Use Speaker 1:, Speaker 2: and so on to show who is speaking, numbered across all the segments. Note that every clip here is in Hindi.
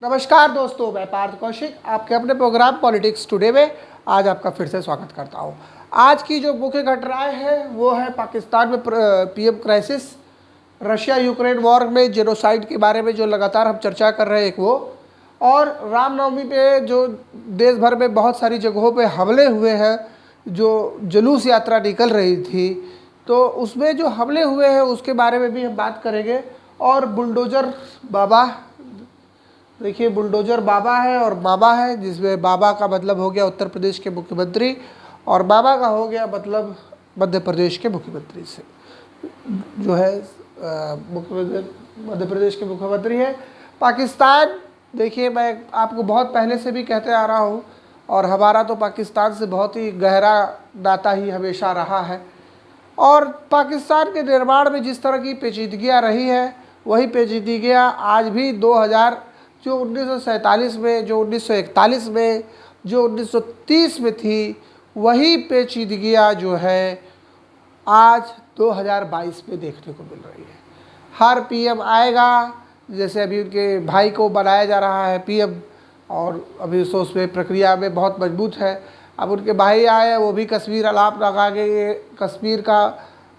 Speaker 1: नमस्कार दोस्तों, मैं पार्थ कौशिक आपके अपने प्रोग्राम पॉलिटिक्स टुडे में आज आपका फिर से स्वागत करता हूं। आज की जो मुख्य घटनाएं हैं वो है पाकिस्तान में PM crisis, Russia Ukraine war में जेनोसाइड के बारे में जो लगातार हम चर्चा कर रहे हैं एक वो, और रामनवमी पे जो देश भर में बहुत सारी जगहों पे हमले हुए हैं, जो जुलूस यात्रा निकल रही थी तो उसमें जो हमले हुए हैं उसके बारे में भी हम बात करेंगे। और बुलडोज़र बाबा, देखिए बुलडोज़र बाबा है और मामा है, जिसमें बाबा का मतलब हो गया उत्तर प्रदेश के मुख्यमंत्री और मामा का हो गया मतलब मध्य प्रदेश के मुख्यमंत्री से जो है मुख्यमंत्री मध्य प्रदेश के मुख्यमंत्री है। पाकिस्तान, देखिए मैं आपको बहुत पहले से भी कहते आ रहा हूँ और हमारा तो पाकिस्तान से बहुत ही गहरा नाता ही हमेशा रहा है। और पाकिस्तान के निर्माण में जिस तरह की पेचीदगियाँ रही है वही पेचीदगियाँ आज भी 2000 जो 1947 में, जो 1941 में, जो 1930 में थी, वही पेचीदगियाँ जो है आज 2022 में देखने को मिल रही है। हर पीएम आएगा, जैसे अभी उनके भाई को बनाया जा रहा है पीएम और अभी उसमें प्रक्रिया में बहुत मजबूत है। अब उनके भाई आए, वो भी कश्मीर आलाप लगाएंगे, कश्मीर का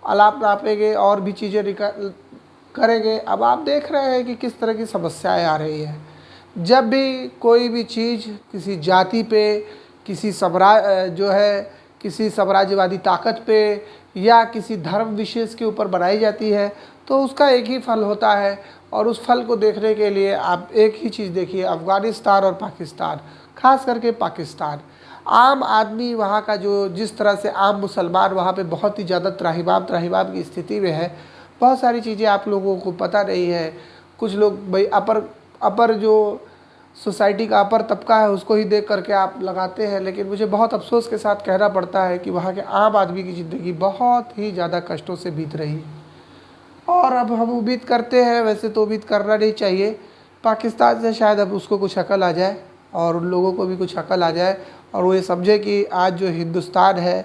Speaker 1: आलाप नापेंगे और भी चीज़ें करेंगे। अब आप देख रहे हैं कि किस तरह की समस्याएं आ रही है। जब भी कोई भी चीज़ किसी जाति पे, किसी किसी साम्राज्यवादी ताकत पे या किसी धर्म विशेष के ऊपर बनाई जाती है तो उसका एक ही फल होता है। और उस फल को देखने के लिए आप एक ही चीज़ देखिए, अफ़गानिस्तान और पाकिस्तान, खास करके पाकिस्तान। आम आदमी वहाँ का जो जिस तरह से आम मुसलमान वहाँ पे बहुत ही ज़्यादा त्राहिमाम की स्थिति में है। बहुत सारी चीज़ें आप लोगों को पता नहीं है। कुछ लोग भाई अपर जो सोसाइटी का अपर तबका है उसको ही देख करके आप लगाते हैं, लेकिन मुझे बहुत अफसोस के साथ कहना पड़ता है कि वहाँ के आम आदमी की ज़िंदगी बहुत ही ज़्यादा कष्टों से बीत रही है। और अब हम उम्मीद करते हैं, वैसे तो उम्मीद करना नहीं चाहिए, पाकिस्तान से शायद अब उसको कुछ अकल आ जाए और उन लोगों को भी कुछ अकल आ जाए और वो ये समझे कि आज जो हिंदुस्तान है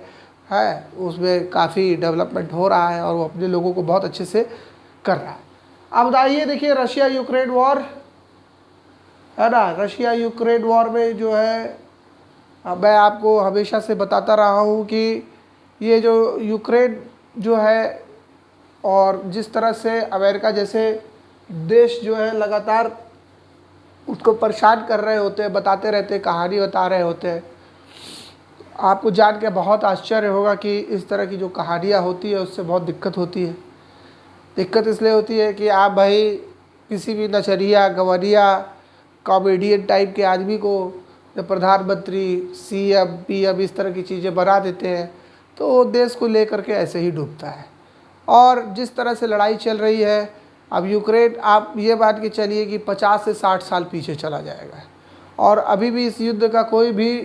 Speaker 1: उसमें काफ़ी डेवलपमेंट हो रहा है और वो अपने लोगों को बहुत अच्छे से कर रहा है। अब आइए देखिए रशिया यूक्रेन वॉर है ना। रशिया यूक्रेन वॉर में जो है, मैं आपको हमेशा से बताता रहा हूँ कि ये जो यूक्रेन जो है और जिस तरह से अमेरिका जैसे देश जो है लगातार उसको परेशान कर रहे होते हैं, बताते रहते हैं, कहानी बता रहे होते हैं। आपको जान के बहुत आश्चर्य होगा कि इस तरह की जो कहानियाँ होती है उससे बहुत दिक्कत होती है। दिक्कत इसलिए होती है कि आप भाई किसी भी नचरिया गवरिया कॉमेडियन टाइप के आदमी को जब प्रधानमंत्री, सीएम, पीएम इस तरह की चीज़ें बना देते हैं तो वो देश को लेकर के ऐसे ही डूबता है। और जिस तरह से लड़ाई चल रही है अब यूक्रेन, आप ये मान के चलिए कि 50 से 60 साल पीछे चला जाएगा और अभी भी इस युद्ध का कोई भी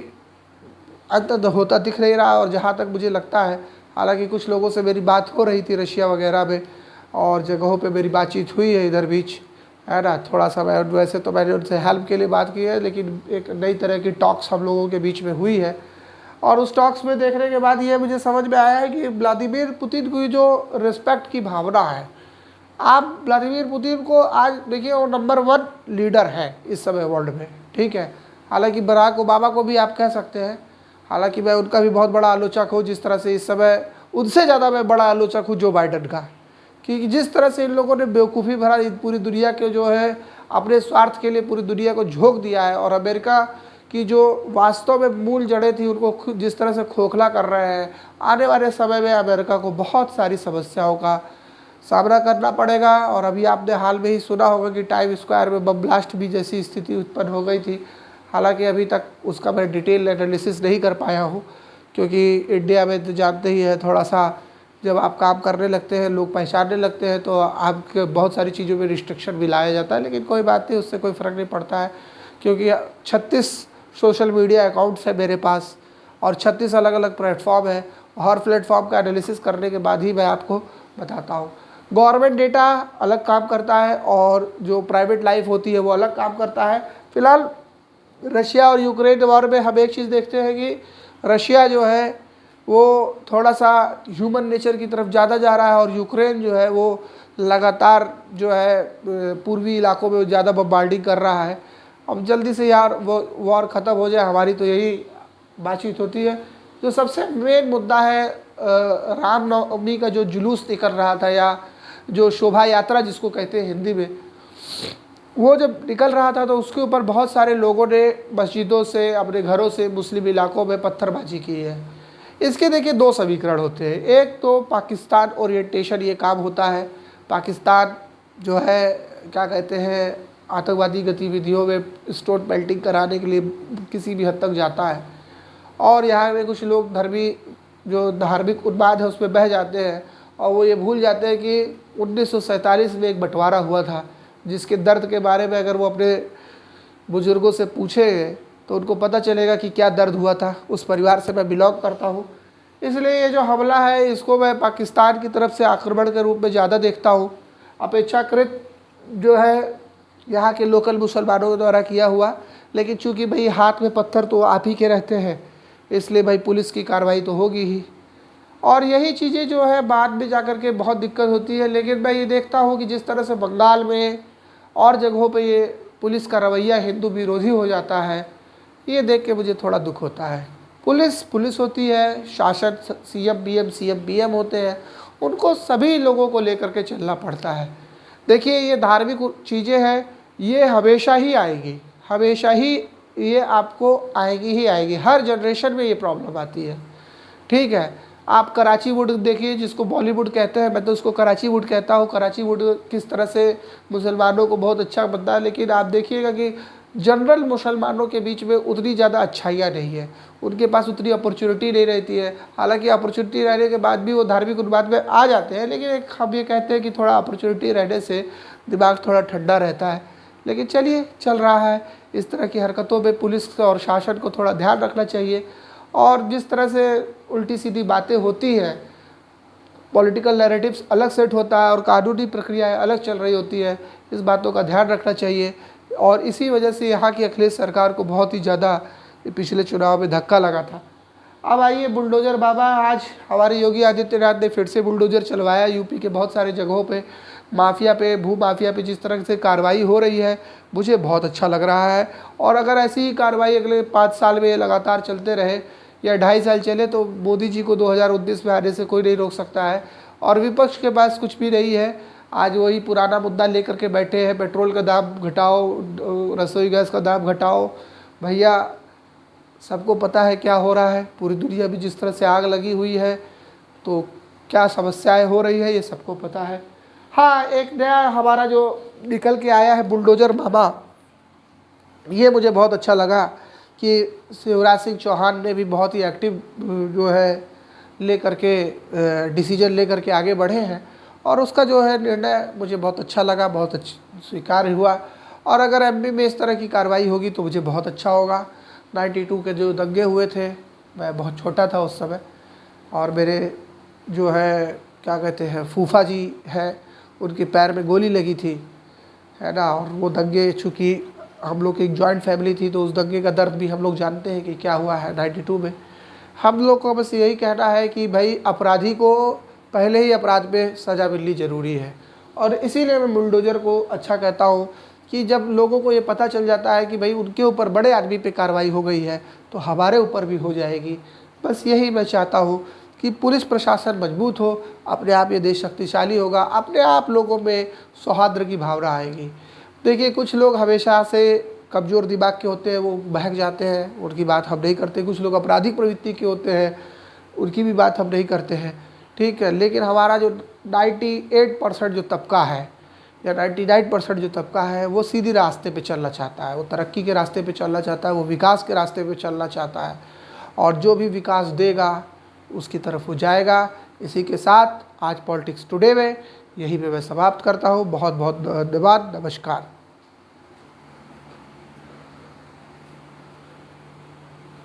Speaker 1: अंत होता दिख नहीं रहा। और जहाँ तक मुझे लगता है, हालांकि कुछ लोगों से मेरी बात हो रही थी रशिया वगैरह में और जगहों पे मेरी बातचीत हुई है इधर बीच, है ना। थोड़ा सा मैं वैसे तो मैंने उनसे हेल्प के लिए बात की है, लेकिन एक नई तरह की टॉक्स हम लोगों के बीच में हुई है। और उस टॉक्स में देखने के बाद ये मुझे समझ में आया है कि व्लादिमीर पुतिन की जो रिस्पेक्ट की भावना है, आप व्लादिमीर पुतिन को आज देखिए वो नंबर 1 लीडर है इस समय वर्ल्ड में, ठीक है। हालांकि बराक ओबामा को भी आप कह सकते हैं, हालांकि मैं उनका भी बहुत बड़ा आलोचक हूँ। जिस तरह से इस समय उनसे ज़्यादा मैं बड़ा आलोचक हूँ जो बाइडन का, कि जिस तरह से इन लोगों ने बेवकूफ़ी भरा पूरी दुनिया के जो है अपने स्वार्थ के लिए पूरी दुनिया को झोंक दिया है। और अमेरिका की जो वास्तव में मूल जड़ें थी उनको जिस तरह से खोखला कर रहे हैं, आने वाले समय में अमेरिका को बहुत सारी समस्याओं का सामना करना पड़ेगा। और अभी आपने हाल में ही सुना होगा कि टाइम स्क्वायर में बम ब्लास्ट भी जैसी स्थिति उत्पन्न हो गई थी। हालांकि अभी तक उसका मैं डिटेल एनालिसिस नहीं कर पाया हूँ, क्योंकि इंडिया में तो जानते ही है, थोड़ा सा जब आप काम करने लगते हैं, लोग पहचानने लगते हैं तो आपके बहुत सारी चीज़ों में रिस्ट्रिक्शन भी लाया जाता है। लेकिन कोई बात नहीं, उससे कोई फ़र्क नहीं पड़ता है, क्योंकि 36 सोशल मीडिया अकाउंट्स है मेरे पास और 36 अलग अलग प्लेटफॉर्म है। हर प्लेटफॉर्म का एनालिसिस करने के बाद ही मैं आपको बताता हूँ। गवर्नमेंट डेटा अलग काम करता है और जो प्राइवेट लाइफ होती है वो अलग काम करता है। फिलहाल रशिया और यूक्रेन वॉर में हम एक चीज़ देखते हैं कि रशिया जो है वो थोड़ा सा ह्यूमन नेचर की तरफ ज़्यादा जा रहा है और यूक्रेन जो है वो लगातार जो है पूर्वी इलाकों में ज़्यादा बम्बार्डिंग कर रहा है। अब जल्दी से यार वो वॉर ख़त्म हो जाए, हमारी तो यही बातचीत होती है। जो सबसे मेन मुद्दा है रामनवमी का जो जुलूस निकल रहा था, या जो शोभा यात्रा जिसको कहते हैं हिंदी में, वो जब निकल रहा था तो उसके ऊपर बहुत सारे लोगों ने मस्जिदों से, अपने घरों से मुस्लिम इलाकों में पत्थरबाजी की है। इसके देखिए दो समीकरण होते हैं। एक तो पाकिस्तान ओरिएंटेशन ये काम होता है, पाकिस्तान जो है क्या कहते हैं आतंकवादी गतिविधियों में स्टोन मेल्टिंग कराने के लिए किसी भी हद तक जाता है, और यहाँ में कुछ लोग जो धार्मिक उन्माद है उसमें बह जाते हैं, और वो ये भूल जाते हैं कि 1947 में एक बंटवारा हुआ था, जिसके दर्द के बारे में अगर वो अपने बुज़ुर्गों से पूछेंगे तो उनको पता चलेगा कि क्या दर्द हुआ था। उस परिवार से मैं बिलोंग करता हूँ, इसलिए ये जो हमला है इसको मैं पाकिस्तान की तरफ से आक्रमण के रूप में ज़्यादा देखता हूँ, अपेक्षाकृत जो है यहाँ के लोकल मुसलमानों द्वारा किया हुआ। लेकिन चूँकि भाई हाथ में पत्थर तो आप ही के रहते हैं, इसलिए भाई पुलिस की कार्रवाई तो होगी ही, और यही चीज़ें जो है बाद में जाकर के बहुत दिक्कत होती है। लेकिन मैं ये देखता हूँ कि जिस तरह से बंगाल में और जगहों पे ये पुलिस का रवैया हिंदू विरोधी हो जाता है, ये देख के मुझे थोड़ा दुख होता है। पुलिस होती है, शासन सीएम बीएम होते हैं, उनको सभी लोगों को लेकर के चलना पड़ता है। देखिए ये धार्मिक चीज़ें हैं, ये हमेशा ही आएगी, हमेशा ही ये आपको आएगी ही आएगी, हर जनरेशन में ये प्रॉब्लम आती है। ठीक है, आप कराची वुड देखिए, जिसको बॉलीवुड कहते हैं, मैं तो उसको कराची वुड कहता हूँ। कराची वुड किस तरह से मुसलमानों को बहुत अच्छा बनता है, लेकिन आप देखिएगा कि जनरल मुसलमानों के बीच में उतनी ज़्यादा अच्छाइयाँ नहीं है, उनके पास उतनी अपॉर्चुनिटी नहीं रहती है। हालांकि अपॉर्चुनिटी रहने के बाद भी वो धार्मिक उन्माद में आ जाते हैं, लेकिन एक हम ये कहते हैं कि थोड़ा अपॉर्चुनिटी रहने से दिमाग थोड़ा ठंडा रहता है। लेकिन चलिए, चल रहा है। इस तरह की हरकतों में पुलिस और शासन को थोड़ा ध्यान रखना चाहिए, और जिस तरह से उल्टी सीधी बातें होती हैं, पॉलिटिकल नैरेटिव्स अलग सेट होता है और कानूनी प्रक्रियाएं अलग चल रही होती है, इस बातों का ध्यान रखना चाहिए। और इसी वजह से यहाँ की अखिलेश सरकार को बहुत ही ज़्यादा पिछले चुनाव में धक्का लगा था। अब आइए बुलडोज़र बाबा, आज हमारे योगी आदित्यनाथ ने फिर से बुलडोज़र चलवाया। यूपी के बहुत सारे जगहों पे माफिया पे, भू माफिया पे जिस तरह से कार्रवाई हो रही है, मुझे बहुत अच्छा लग रहा है। और अगर ऐसी ही कार्रवाई अगले 5 साल में लगातार चलते रहे या 2.5 साल चले, तो मोदी जी को 2019 में आने से कोई नहीं रोक सकता है। और विपक्ष के पास कुछ भी नहीं है, आज वही पुराना मुद्दा लेकर के बैठे हैं, पेट्रोल का दाम घटाओ, रसोई गैस का दाम घटाओ। भैया सबको पता है क्या हो रहा है, पूरी दुनिया भी जिस तरह से आग लगी हुई है, तो क्या समस्याएं हो रही है ये सबको पता है। हाँ, एक नया हमारा जो निकल के आया है बुलडोज़र मामा, ये मुझे बहुत अच्छा लगा कि शिवराज सिंह चौहान ने भी बहुत ही एक्टिव जो है लेकर के डिसीजन लेकर के आगे बढ़े हैं, और उसका जो है निर्णय मुझे बहुत अच्छा लगा, बहुत अच्छा स्वीकार हुआ। और अगर एमपी में इस तरह की कार्रवाई होगी तो मुझे बहुत अच्छा होगा। 92 के जो दंगे हुए थे, मैं बहुत छोटा था उस समय, और मेरे जो है क्या कहते हैं फूफा जी हैं, उनके पैर में गोली लगी थी, है ना। और वो दंगे, चूँकि हम लोग की एक जॉइंट फैमिली थी, तो उस दंगे का दर्द भी हम लोग जानते हैं कि क्या हुआ है 92 में। हम लोग को बस यही कहना है कि भाई अपराधी को पहले ही अपराध में सज़ा मिलनी ज़रूरी है। और इसीलिए मैं बुलडोज़र को अच्छा कहता हूँ कि जब लोगों को ये पता चल जाता है कि भाई उनके ऊपर बड़े आदमी पे कार्रवाई हो गई है, तो हमारे ऊपर भी हो जाएगी। बस यही मैं चाहता हूँ कि पुलिस प्रशासन मजबूत हो, अपने आप ये देश शक्तिशाली होगा, अपने आप लोगों में सौहार्द की भावना आएगी। देखिए कुछ लोग हमेशा से कमज़ोर दिमाग के होते हैं, वो बहक जाते हैं, उनकी बात हम नहीं करते। कुछ लोग आपराधिक प्रवृत्ति के होते हैं, उनकी भी बात हम नहीं करते हैं, ठीक है। लेकिन हमारा जो 98% जो तबका है या 99% जो तबका है, वो सीधी रास्ते पे चलना चाहता है, वो तरक्की के रास्ते पे चलना चाहता है, वो विकास के रास्ते पे चलना चाहता है, और जो भी विकास देगा उसकी तरफ वो जाएगा। इसी के साथ आज पॉलिटिक्स टुडे में यही पे मैं समाप्त करता हूँ। बहुत बहुत धन्यवाद, नमस्कार।